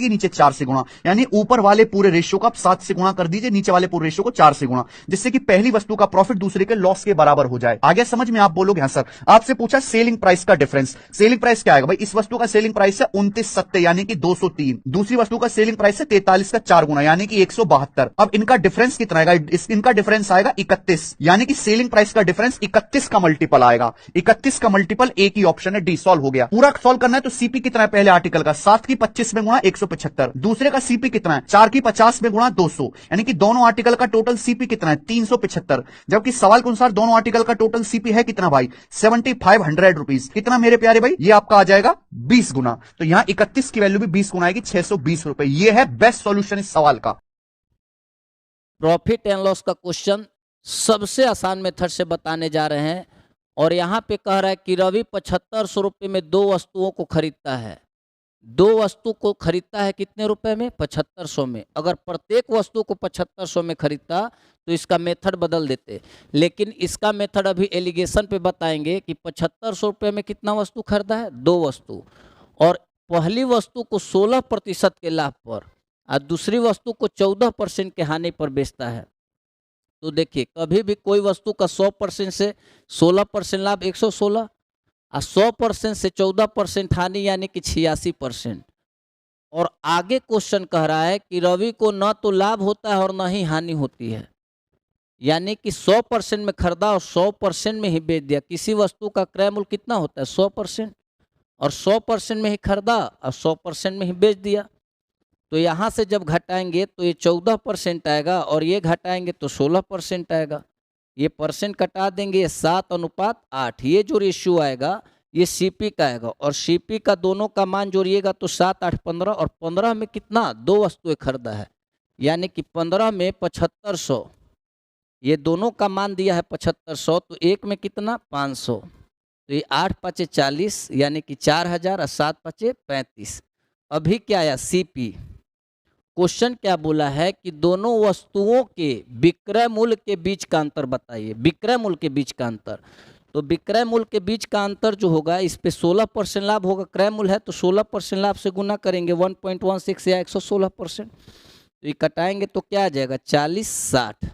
कि नीचे 4 से गुणा, यानी ऊपर वाले पूरे रेशियो को आप 7 से गुणा कर दीजिए, नीचे वाले पूरे रेशियो को 4 से गुणा, जिससे कि पहली वस्तु का प्रॉफिट दूसरे के लॉस के बराबर हो जाए। आगे समझ में? आप बोलोगे हाँ सर। आपसे पूछा सेलिंग प्राइस का डिफरेंस। सेलिंग प्राइस क्या आएगा भाई? इस वस्तु का सेलिंग प्राइस है 29 यानी कि 203। दूसरी वस्तु का सेलिंग प्राइस है 43 का 4 गुना यानी कि 172। अब इनका डिफरेंस कितना आएगा? इनका डिफरेंस आएगा 31, यानी कि सेलिंग प्राइस का डिफरेंस 31 का मल्टीपल आएगा। 31 का मल्टीपल एक ही ऑप्शन है डी। सॉल्व हो गया। पूरा सॉल्व करना है तो सीपी कितना है पहले आर्टिकल का? 7 की 25 में गुणा 175। दूसरे का सीपी कितना है? 4 की 50 में गुणा 200, यानी कि दोनों आर्टिकल का टोटल सीपी कितना है? 375। जबकि सवाल के अनुसार दोनों आर्टिकल का टोटल सीपी है कितना भाई? 7500 रुपीज। कितना मेरे प्यारे भाई? ये आपका आ जाएगा 20 गुना। तो यहां 31 की वैल्यू भी 20 गुना आएगी, 620 रुपए। ये है बेस्ट सॉल्यूशन इस सवाल का। प्रॉफिट एंड लॉस का क्वेश्चन सबसे आसान मेथड से बताने जा रहे हैं। और यहाँ पे कह रहा है कि रवि 7500 रुपये में दो वस्तुओं को खरीदता है। दो वस्तु को खरीदता है कितने रुपए में? 7500 में। अगर प्रत्येक वस्तु को 7500 में खरीदता तो इसका मेथड बदल देते, लेकिन इसका मेथड अभी एलिगेशन पे बताएंगे कि 7500 रुपये में कितना वस्तु खरीदा है? दो वस्तु। और पहली वस्तु को 16% के लाभ पर और दूसरी वस्तु को 14% के हानि पर बेचता है। तो देखिए, कभी भी कोई वस्तु का 100% से 16% लाभ 116 और 100% से 14% हानि यानी कि 86%। और आगे क्वेश्चन कह रहा है कि रवि को न तो लाभ होता है और न ही हानि होती है, यानी कि 100% में खरीदा और 100% में ही बेच दिया। किसी वस्तु का क्रय मूल्य कितना होता है? 100%। और 100% में ही खरीदा और 100% में ही बेच दिया। तो यहाँ से जब घटाएंगे तो ये 14% आएगा और ये घटाएंगे तो 16% आएगा। ये परसेंट कटा देंगे, ये 7:8। ये जो रेशियो आएगा ये सीपी का आएगा, और सीपी का दोनों का मान जोड़िएगा तो 7, 8, 15। और 15 में कितना? दो वस्तुएं खरीदा है, यानी कि 15 में 7500। ये दोनों का मान दिया है 7500, तो एक में कितना? 500। तो ये 8 5 40 यानी कि 4000 और 7 5 35। अभी क्या आया? सीपी। क्वेश्चन क्या बोला है कि दोनों वस्तुओं के विक्रय मूल्य के बीच का अंतर बताइए। विक्रय मूल्य के बीच का अंतर, तो विक्रय मूल्य के बीच का अंतर जो होगा इस पे 16% लाभ होगा। क्रय मूल्य है तो 16% लाभ से गुना करेंगे, 1.16 या 116%। तो ये कटाएंगे तो क्या आ जाएगा? 40 60।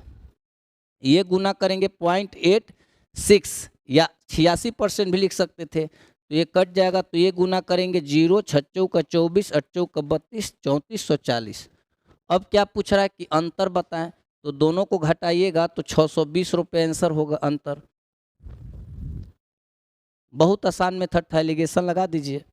ये गुना करेंगे 0.86 या 86% भी लिख सकते थे, तो ये कट जाएगा। तो ये गुना करेंगे 0 6 का 24 8 का 32 3440। अब क्या पूछ रहा है कि अंतर बताएं, तो दोनों को घटाइएगा तो 620 रुपये आंसर होगा अंतर। बहुत आसान मेथड था, एलिगेशन लगा दीजिए।